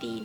3,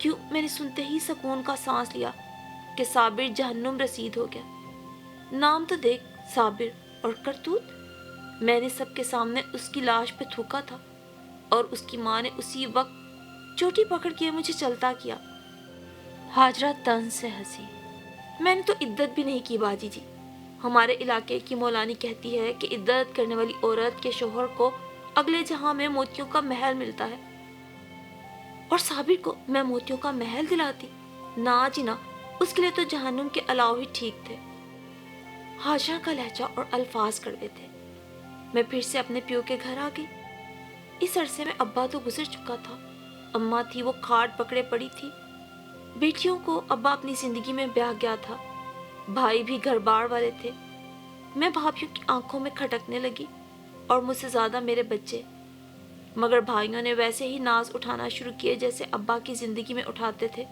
کیوں میں نے سنتے ہی سکون کا سانس لیا کہ صابر جہنم رسید ہو گیا۔ نام تو دیکھ، صابر، اور کرتوت۔ میں نے سب کے سامنے اس کی لاش پہ تھوکا تھا اور اس کی ماں نے اسی وقت چوٹی پکڑ کے مجھے چلتا کیا۔ ہاجرہ طنز سے ہنسی۔ میں نے تو عدت بھی نہیں کی باجی جی۔ ہمارے علاقے کی مولانی کہتی ہے کہ عدت کرنے والی عورت کے شوہر کو اگلے جہاں میں موتیوں کا محل ملتا ہے، اور صابر کو میں موتیوں کا محل دلاتی؟ نہ جی نہ، اس کے لیے تو جہنم کے الاؤ ہی ٹھیک تھے۔ ہاجرہ کا لہجہ اور الفاظ کڑوے تھے۔ میں پھر سے اپنے پیو کے گھر آ گئی۔ اس عرصے میں ابا تو گزر چکا تھا، اماں تھی وہ کھاٹ پکڑے پڑی تھی۔ بیٹیوں کو ابا اپنی زندگی میں بیاہ گیا تھا، بھائی بھی گھر بار والے تھے۔ میں بھابھیوں کی آنکھوں میں کھٹکنے لگی اور مجھ سے زیادہ میرے بچے، مگر بھائیوں نے ویسے ہی ناز اٹھانا شروع کیے جیسے ابا کی زندگی میں اٹھاتے تھے۔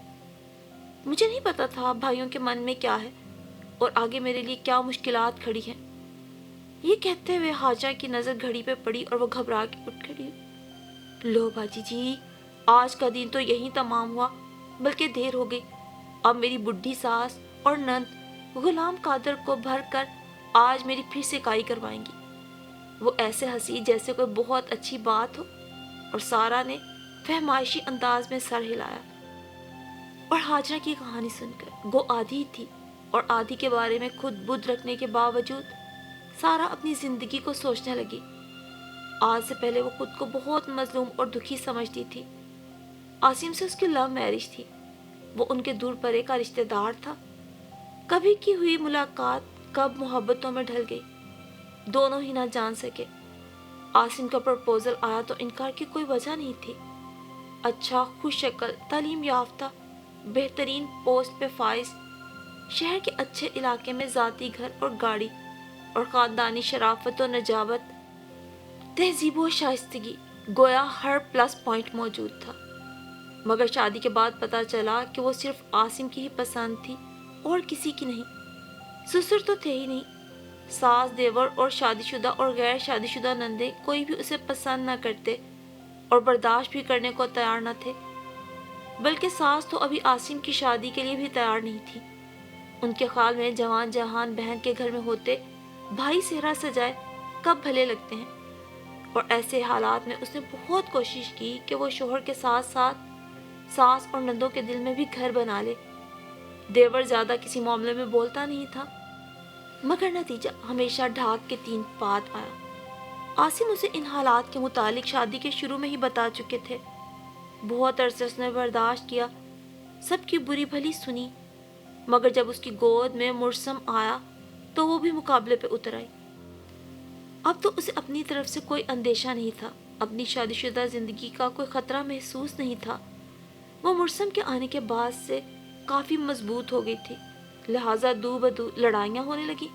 مجھے نہیں پتا تھا بھائیوں کے من میں کیا ہے اور آگے میرے لیے کیا مشکلات کھڑی ہیں۔ یہ کہتے ہوئے حاجہ کی نظر گھڑی پہ پڑی اور وہ گھبرا کے اٹھ کھڑی۔ لو باجی جی، آج کا دن تو یہیں تمام ہوا، بلکہ دیر ہو گئی۔ اب میری بڈھی ساس اور نند غلام قادر کو بھر کر آج میری پھر سے کائی کروائیں گی۔ وہ ایسے ہنسی جیسے کوئی بہت اچھی بات ہو، اور سارا نے فہمائشی انداز میں سر ہلایا۔ اور ہاجرہ کی کہانی سن کر گو آدھی تھی اور آدھی کے بارے میں خود بدھ رکھنے کے باوجود سارا اپنی زندگی کو سوچنے لگی۔ آج سے پہلے وہ خود کو بہت مظلوم اور دکھی سمجھتی تھی۔ عاصم سے اس کی لو میرج تھی، وہ ان کے دور پرے کا رشتہ دار تھا۔ کبھی کی ہوئی ملاقات کب محبتوں میں ڈھل گئی، دونوں ہی نہ جان سکے۔ عاصم کا پرپوزل آیا تو انکار کی کوئی وجہ نہیں تھی۔ اچھا، خوش شکل، تعلیم یافتہ، بہترین پوسٹ پہ فائز، شہر کے اچھے علاقے میں ذاتی گھر اور گاڑی، اور خاندانی شرافت و نجابت، تہذیب و شائستگی، گویا ہر پلس پوائنٹ موجود تھا۔ مگر شادی کے بعد پتہ چلا کہ وہ صرف عاصم کی ہی پسند تھی اور کسی کی نہیں۔ سسر تو تھے ہی نہیں، ساس، دیور اور شادی شدہ اور غیر شادی شدہ نندیں کوئی بھی اسے پسند نہ کرتے اور برداشت بھی کرنے کو تیار نہ تھے۔ بلکہ ساس تو ابھی عاصم کی شادی کے لیے بھی تیار نہیں تھی۔ ان کے خیال میں جوان جہان بہن کے گھر میں ہوتے بھائی صحرا سجائے کب بھلے لگتے ہیں، اور ایسے حالات میں اس نے بہت کوشش کی کہ وہ شوہر کے ساتھ ساتھ ساس اور نندوں کے دل میں بھی گھر بنا لے۔ دیور زیادہ کسی معاملے میں بولتا نہیں تھا، مگر نتیجہ ہمیشہ ڈھاک کے تین پات آیا۔ عاصم اسے ان حالات کے متعلق شادی کے شروع میں ہی بتا چکے تھے۔ بہت عرصے اس نے برداشت کیا، سب کی بری بھلی سنی، مگر جب اس کی گود میں مرسم آیا تو وہ بھی مقابلے پہ اتر آئی۔ اب تو اسے اپنی طرف سے کوئی اندیشہ نہیں تھا، اپنی شادی شدہ زندگی کا کوئی خطرہ محسوس نہیں تھا۔ وہ مرسم کے آنے کے بعد سے کافی مضبوط ہو گئی تھی، لہٰذا دو بدو لڑائیاں ہونے لگی۔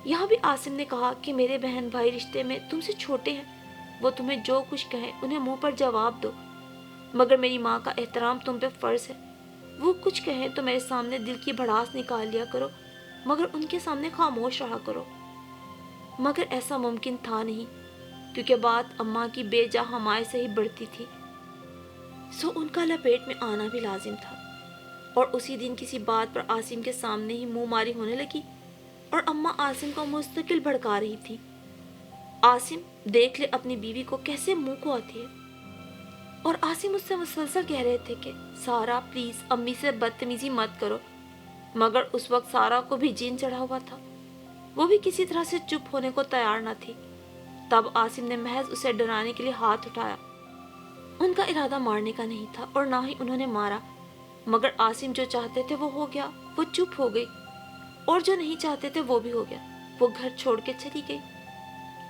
یہاں بھی عاصم نے کہا کہ میرے بہن بھائی رشتے میں تم سے چھوٹے ہیں، وہ تمہیں جو کچھ کہیں انہیں منہ پر جواب دو، مگر میری ماں کا احترام تم پہ فرض ہے۔ وہ کچھ کہیں تو میرے سامنے دل کی بھڑاس نکال لیا کرو، مگر ان کے سامنے خاموش رہا کرو۔ مگر ایسا ممکن تھا نہیں، کیونکہ بات اماں کی بے جا حمایت سے ہی بڑھتی تھی، سو ان کا لپیٹ میں آنا بھی لازم تھا۔ اور اسی دن کسی بات پر عاصم کے سامنے ہی منہ ماری ہونے لگی اور اماں عاصم کو مستقل بھڑکا رہی تھی۔ عاصم دیکھ لے اپنی بیوی کو کیسے منہ کو آتی ہے۔ اور عاصم اس سے مسلسل کہہ رہے تھے کہ سارا پلیز امی سے بدتمیزی مت کرو، مگر اس وقت سارا کو بھی جن چڑھا ہوا تھا، وہ بھی کسی طرح سے چپ ہونے کو تیار نہ تھی۔ تب عاصم نے محض اسے ڈرانے کے لیے ہاتھ اٹھایا۔ ان کا ارادہ مارنے کا نہیں تھا اور نہ ہی انہوں نے مارا، مگر عاصم جو چاہتے تھے وہ ہو گیا، وہ چپ ہو گئی، اور جو نہیں چاہتے تھے وہ بھی ہو گیا، وہ گھر چھوڑ کے چلی گئی،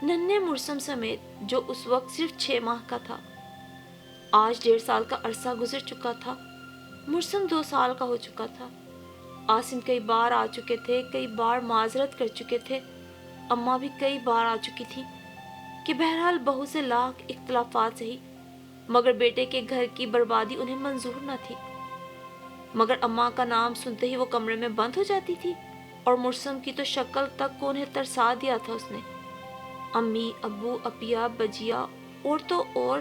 ننھے مرسم سمیت، جو اس وقت صرف 6 ماہ کا تھا۔ آج 1.5 سال کا عرصہ گزر چکا تھا، مرسم 2 سال کا ہو چکا تھا۔ عاصم کئی بار آ چکے تھے، کئی بار معذرت کر چکے تھے، اماں بھی کئی بار آ چکی تھی کہ بہرحال بہو سے لاکھ اختلافات سہی، مگر بیٹے کے گھر کی بربادی انہیں منظور نہ تھی۔ مگر اماں کا نام سنتے ہی وہ کمرے میں بند ہو جاتی تھی، اور مرسم کی تو شکل تک کو انہیں ترسا دیا تھا اس نے۔ امی، ابو، اپیا، بجیا اور تو اور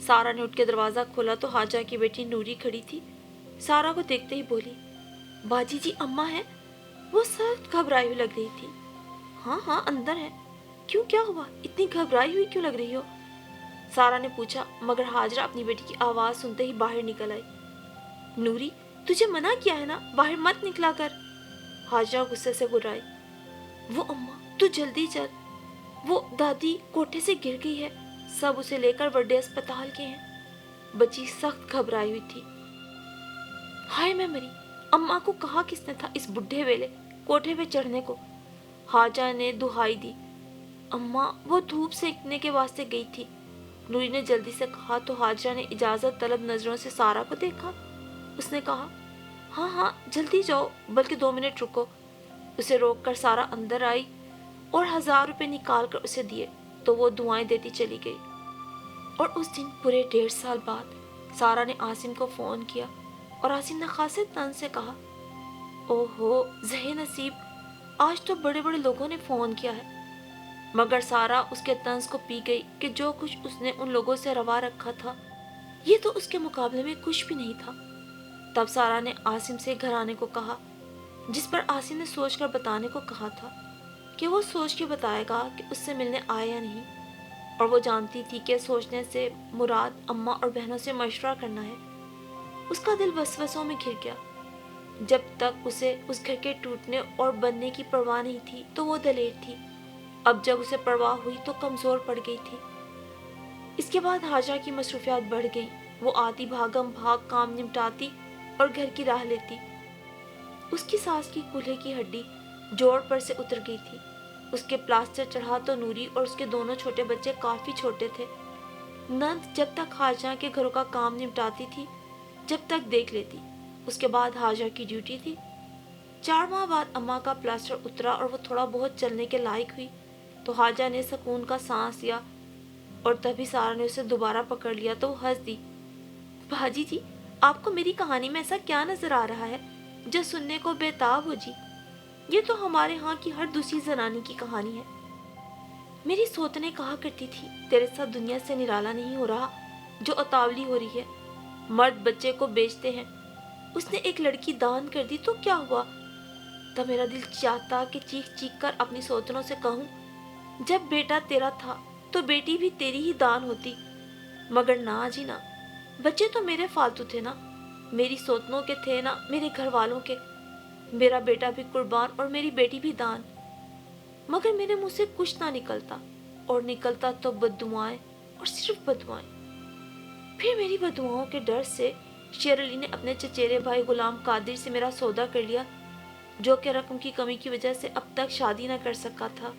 سارا نے اٹھ کے دروازہ کھولا تو حاجہ کی بیٹی نوری کھڑی تھی۔ سارا کو دیکھتے ہی بولی، باجی جی اماں ہے؟ وہ سخت گھبرائی ہوئی لگ رہی تھی۔ ہاں ہاں اندر ہے۔ کیوں، کیا ہوا؟ اتنی گھبرائی ہوئی کیوں لگ رہی ہو؟ سارا نے پوچھا، مگر ہاجرہ اپنی بیٹی کی آواز سنتے ہی باہر نکل آئی۔ نوری، تجھے منع کیا ہے نا، باہر مت نکلا کر۔ ہاجرہ غصے سے گرائی، وہ اماں تو جلدی چل، وہ دادی کوٹھے سے گر گئی ہے، سب اسے لے کر بڑے اسپتال کے ہیں۔ بچی سخت گھبرائی ہوئی تھی۔ ہائے میں مری، اماں کو کہا کس نے تھا اس بڈھے ویلے کوٹھے پہ چڑھنے کو؟ حاجہ نے دہائی دی، اماں وہ دھوپ سینکنے کے واسطے گئی تھی، نوری نے جلدی سے کہا تو حاجرہ نے اجازت طلب نظروں سے سارا کو دیکھا۔ اس نے کہا، ہاں ہاں جلدی جاؤ، بلکہ 2 منٹ رکو۔ اسے روک کر سارا اندر آئی اور 1000 روپے نکال کر اسے دیے تو وہ دعائیں دیتی چلی گئی۔ اور اس دن پورے 1.5 سال بعد سارا نے عاصم کو فون کیا اور عاصم نے خاصے طنز سے کہا، اوہو زہے نصیب، آج تو بڑے بڑے لوگوں نے فون کیا ہے۔ مگر سارا اس کے طنز کو پی گئی کہ جو کچھ اس نے ان لوگوں سے روا رکھا تھا یہ تو اس کے مقابلے میں کچھ بھی نہیں تھا۔ تب سارا نے عاصم سے گھر آنے کو کہا، جس پر عاصم نے سوچ کر بتانے کو کہا تھا کہ وہ سوچ کے بتائے گا کہ اس سے ملنے آئے یا نہیں، اور وہ جانتی تھی کہ سوچنے سے مراد اماں اور بہنوں سے مشورہ کرنا ہے۔ اس کا دل وسوسوں میں گھر گیا۔ جب تک اسے اس گھر کے ٹوٹنے اور بننے کی پرواہ نہیں تھی تو وہ دلیر تھی، اب جب اسے پرواہ ہوئی تو کمزور پڑ گئی تھی۔ اس کے بعد حاجہ کی مصروفیات بڑھ گئیں، وہ آتی بھاگم بھاگ کام نمٹاتی اور گھر کی راہ لیتی۔ اس کی ساس کی کولہے کی ہڈی جوڑ پر سے اتر گئی تھی، اس کے پلاسٹر چڑھا تو نوری اور اس کے دونوں چھوٹے بچے کافی چھوٹے تھے۔ نند جب تک حاجہ کے گھروں کا کام نمٹاتی تھی جب تک دیکھ لیتی، اس کے بعد حاجہ کی ڈیوٹی تھی۔ 4 ماہ بعد اماں کا پلاسٹر اترا اور وہ تھوڑا بہت چلنے کے لائق ہوئی تو حاجہ نے سکون کا سانس لیا، اور تبھی سارا نے اسے دوبارہ پکڑ لیا تو وہ ہنس دی، باجی جی آپ کو میری کہانی میں ایسا کیا نظر آ رہا ہے جو سننے کو بےتاب ہو جی؟ یہ تو ہمارے ہاں کی ہر دوسری زنانی کی کہانی ہے۔ میری سوتنے کہا کرتی تھی تیرے ساتھ دنیا سے نرالا نہیں ہو رہا جو اتاولی ہو رہی ہے، مرد بچے کو بیچتے ہیں، اس نے ایک لڑکی دان کر دی تو کیا ہوا؟ تب میرا دل چاہتا کہ چیخ چیخ کر اپنی سوتنوں سے کہوں، جب بیٹا تیرا تھا تو بیٹی بھی تیری ہی دان ہوتی، مگر نہ جی نہ، بچے تو میرے فالتو تھے نا، میری سوتنوں کے تھے نا، میرے گھر والوں کے، میرا بیٹا بھی قربان اور میری بیٹی بھی دان، مگر میرے منہ سے کچھ نہ نکلتا، اور نکلتا تو بددعائیں اور صرف بددعائیں۔ پھر میری بددعاؤں کے ڈر سے شیر علی نے اپنے چچیرے بھائی غلام قادر سے میرا سودا کر لیا، جو کہ رقم کی کمی کی وجہ سے اب تک شادی نہ کر سکا تھا،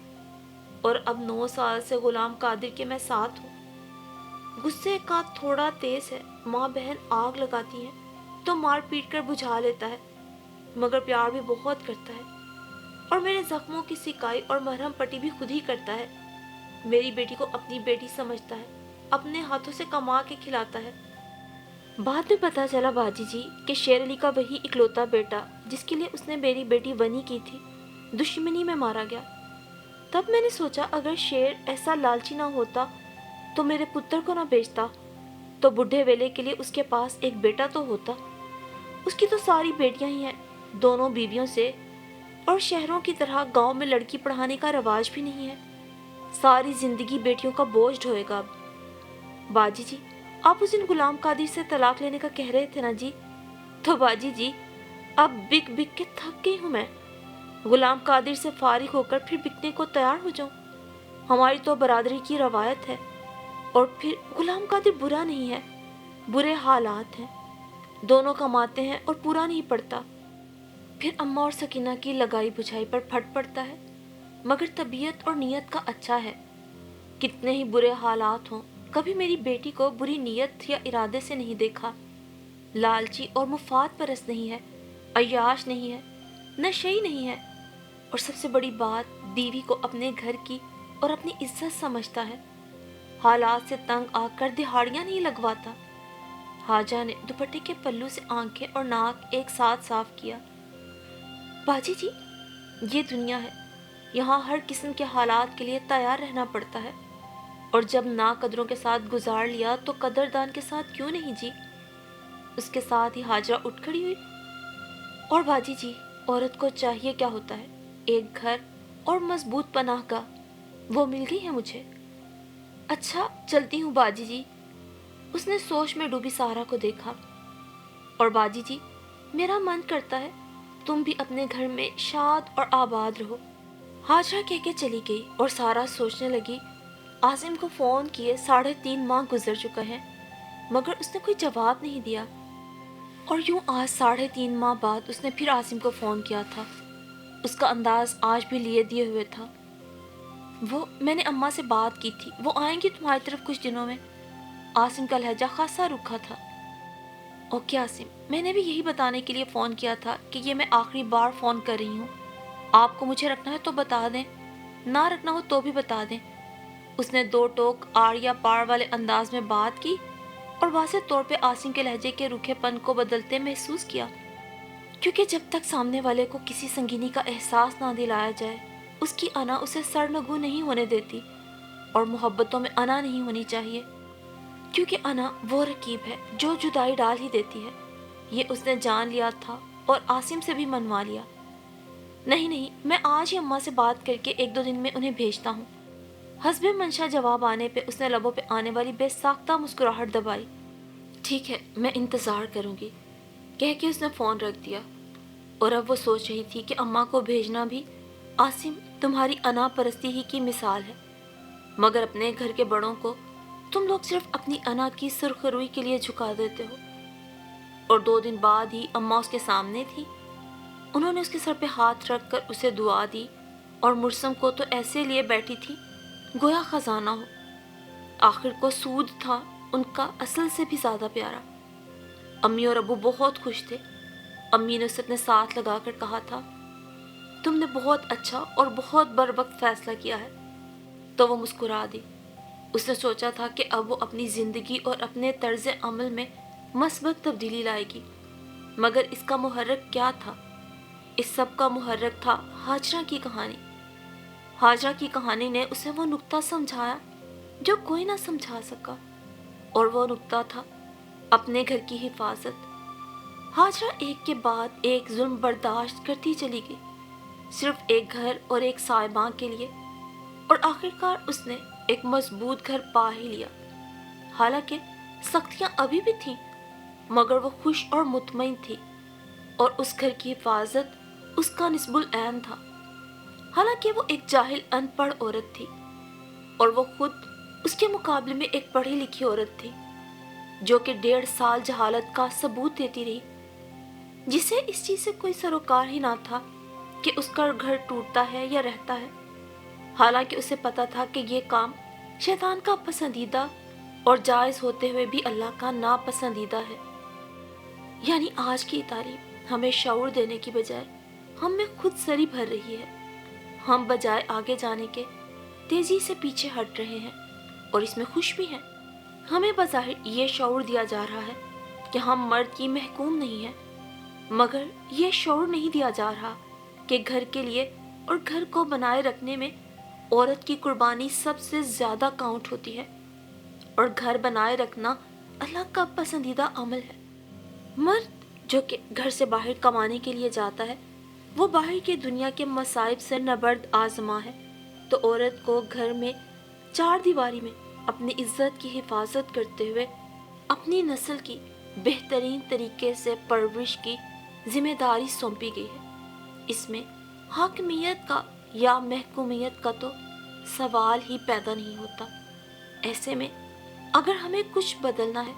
اور اب 9 سال سے غلام قادر کے میں ساتھ ہوں۔ غصے کا تھوڑا تیز ہے، ماں بہن آگ لگاتی ہیں تو مار پیٹ کر بجھا لیتا ہے، مگر پیار بھی بہت کرتا ہے، اور میرے زخموں کی سکائی اور مرہم پٹی بھی خود ہی کرتا ہے۔ میری بیٹی کو اپنی بیٹی سمجھتا ہے، اپنے ہاتھوں سے کما کے کھلاتا ہے۔ بعد میں پتا چلا باجی جی کہ شیر علی کا وہی اکلوتا بیٹا جس کے لیے اس نے میری بیٹی بنی کی تھی دشمنی میں مارا گیا۔ تب میں نے سوچا اگر شیر ایسا لالچی نہ ہوتا تو میرے پتر کو نہ بیچتا، تو بڈھے ویلے کے لیے اس کے پاس ایک بیٹا تو ہوتا۔ اس کی تو ساری بیٹیاں ہی ہیں، دونوں بیویوں سے، اور شہروں کی طرح گاؤں میں لڑکی پڑھانے کا رواج بھی نہیں ہے، ساری زندگی بیٹیوں کا بوجھ ڈھوئے گا۔ اب باجی جی آپ اس دن غلام قادر سے طلاق لینے کا کہہ رہے تھے نا جی، تو باجی جی اب بک بک کے تھک گئی ہوں میں، غلام قادر سے فارغ ہو کر پھر بکنے کو تیار ہو جاؤں، ہماری تو برادری کی روایت ہے، اور پھر غلام قادر برا نہیں ہے، برے حالات ہیں، دونوں کماتے ہیں اور پورا نہیں پڑتا، پھر اماں اور سکینہ کی لگائی بجھائی پر پھٹ پڑتا ہے، مگر طبیعت اور نیت کا اچھا ہے، کتنے ہی برے حالات ہوں کبھی میری بیٹی کو بری نیت یا ارادے سے نہیں دیکھا، لالچی اور مفاد پرست نہیں ہے، عیاش نہیں ہے، نشئی نہیں ہے، اور سب سے بڑی بات بیوی کو اپنے گھر کی اور اپنی عزت سمجھتا ہے، حالات سے تنگ آ کر دہاڑیاں نہیں لگواتا۔ حاجہ نے دوپٹے کے پلو سے آنکھیں اور ناک ایک ساتھ صاف کیا۔ باجی جی یہ دنیا ہے، یہاں ہر قسم کے حالات کے لیے تیار رہنا پڑتا ہے، اور جب ناقدروں کے ساتھ گزار لیا تو قدردان کے ساتھ کیوں نہیں جی؟ اس کے ساتھ ہی حاجرہ اٹھ کھڑی ہوئی۔ اور باجی جی، عورت کو چاہیے کیا ہوتا ہے؟ ایک گھر اور مضبوط پناہ گاہ، وہ مل گئی ہے مجھے۔ اچھا چلتی ہوں باجی جی۔ اس نے سوچ میں ڈوبی سارا کو دیکھا۔ اور باجی جی، میرا من کرتا ہے تم بھی اپنے گھر میں شاد اور آباد رہو۔ حاجرہ کہہ کے چلی گئی اور سارا سوچنے لگی، عاصم کو فون کیے 3.5 ماہ گزر چکا ہے مگر اس نے کوئی جواب نہیں دیا۔ اور یوں آج 3.5 ماہ بعد اس نے پھر عاصم کو فون کیا تھا۔ اس کا انداز آج بھی لیے دیے ہوئے تھا۔ میں نے اماں سے بات کی تھی، وہ آئیں گی تمہاری طرف کچھ دنوں میں۔ عاصم کا لہجہ خاصا رکھا تھا۔ اوکے عاصم، میں نے بھی یہی بتانے کے لیے فون کیا تھا کہ یہ میں آخری بار فون کر رہی ہوں۔ آپ کو مجھے رکھنا ہے تو بتا دیں، نہ رکھنا ہو تو بھی بتا دیں۔ اس نے 2 ٹوک آڑ یا پاڑ والے انداز میں بات کی اور واضح طور پہ عاصم کے لہجے کے روکھے پن کو بدلتے محسوس کیا، کیونکہ جب تک سامنے والے کو کسی سنگینی کا احساس نہ دلایا جائے اس کی انا اسے سرنگوں نہیں ہونے دیتی، اور محبتوں میں انا نہیں ہونی چاہیے، کیونکہ انا وہ رکیب ہے جو جدائی ڈال ہی دیتی ہے۔ یہ اس نے جان لیا تھا اور عاصم سے بھی منوا لیا۔ نہیں، میں آج ہی اماں سے بات کر کے 1-2 دن میں انہیں بھیجتا ہوں۔ حسب منشا جواب آنے پہ اس نے لبوں پہ آنے والی بے ساختہ مسکراہٹ دبائی۔ ٹھیک ہے، میں انتظار کروں گی، کہہ کے اس نے فون رکھ دیا۔ اور اب وہ سوچ رہی تھی کہ اماں کو بھیجنا بھی، عاصم تمہاری انا پرستی ہی کی مثال ہے، مگر اپنے گھر کے بڑوں کو تم لوگ صرف اپنی انا کی سرخ روئی کے لیے جھکا دیتے ہو۔ اور 2 دن بعد ہی اماں اس کے سامنے تھی۔ انہوں نے اس کے سر پہ ہاتھ رکھ کر اسے دعا دی اور مرسم کو تو ایسے لیے بیٹھی تھی گویا خزانہ ہو۔ آخر کو سود تھا ان کا اصل سے بھی زیادہ پیارا۔ امی اور ابو بہت خوش تھے۔ امی نے اسے اپنے ساتھ لگا کر کہا تھا، تم نے بہت اچھا اور بہت بر وقت فیصلہ کیا ہے۔ تو وہ مسکرا دی۔ اس نے سوچا تھا کہ اب وہ اپنی زندگی اور اپنے طرز عمل میں مثبت تبدیلی لائے گی، مگر اس کا محرک کیا تھا؟ اس سب کا محرک تھا حاجرہ کی کہانی۔ حاجرہ کی کہانی نے اسے وہ نقطہ سمجھایا جو کوئی نہ سمجھا سکا، اور وہ نقطہ تھا اپنے گھر کی حفاظت۔ حاجرہ ایک کے بعد ایک ظلم برداشت کرتی چلی گئی، صرف ایک گھر اور ایک صاحباں کے لیے، اور آخرکار اس نے ایک مضبوط گھر پا ہی لیا۔ حالانکہ سختیاں ابھی بھی تھیں مگر وہ خوش اور مطمئن تھی، اور اس گھر کی حفاظت اس کا نصب العین تھا۔ حالانکہ وہ ایک جاہل ان پڑھ عورت تھی، اور وہ خود اس کے مقابلے میں ایک پڑھی لکھی عورت تھی جو کہ 1.5 سال جہالت کا ثبوت دیتی رہی، جسے اس چیز سے کوئی سروکار ہی نہ تھا کہ اس کا گھر ٹوٹتا ہے یا رہتا ہے، حالانکہ اسے پتا تھا کہ یہ کام شیطان کا پسندیدہ اور جائز ہوتے ہوئے بھی اللہ کا ناپسندیدہ ہے۔ یعنی آج کی تعلیم ہمیں شعور دینے کی بجائے ہم میں خود سری بھر رہی ہے۔ ہم بجائے آگے جانے کے تیزی سے پیچھے ہٹ رہے ہیں، اور اس میں خوش بھی ہیں۔ ہمیں بظاہر یہ شعور دیا جا رہا ہے کہ ہم مرد کی محکوم نہیں ہیں، مگر یہ شعور نہیں دیا جا رہا کہ گھر کے لیے اور گھر کو بنائے رکھنے میں عورت کی قربانی سب سے زیادہ کاؤنٹ ہوتی ہے، اور گھر بنائے رکھنا اللہ کا پسندیدہ عمل ہے۔ مرد جو کہ گھر سے باہر کمانے کے لیے جاتا ہے، وہ باہر کی دنیا کے مصائب سے نبرد آزما ہے، تو عورت کو گھر میں 4 دیواری میں اپنی عزت کی حفاظت کرتے ہوئے اپنی نسل کی بہترین طریقے سے پرورش کی ذمہ داری سونپی گئی ہے۔ اس میں حاکمیت کا یا محکومیت کا تو سوال ہی پیدا نہیں ہوتا۔ ایسے میں اگر ہمیں کچھ بدلنا ہے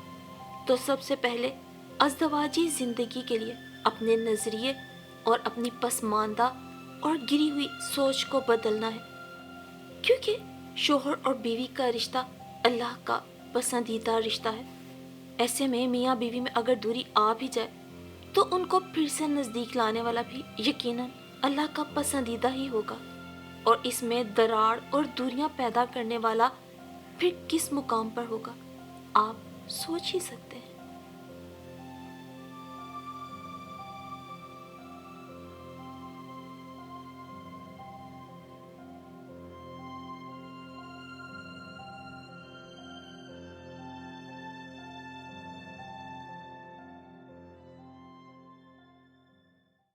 تو سب سے پہلے ازدواجی زندگی کے لیے اپنے نظریے اور اپنی پسماندہ اور گری ہوئی سوچ کو بدلنا ہے، کیونکہ شوہر اور بیوی کا رشتہ اللہ کا پسندیدہ رشتہ ہے۔ ایسے میں میاں بیوی میں اگر دوری آ بھی جائے تو ان کو پھر سے نزدیک لانے والا بھی یقیناً اللہ کا پسندیدہ ہی ہوگا، اور اس میں دراڑ اور دوریاں پیدا کرنے والا پھر کس مقام پر ہوگا آپ سوچ ہی سکتے ہیں۔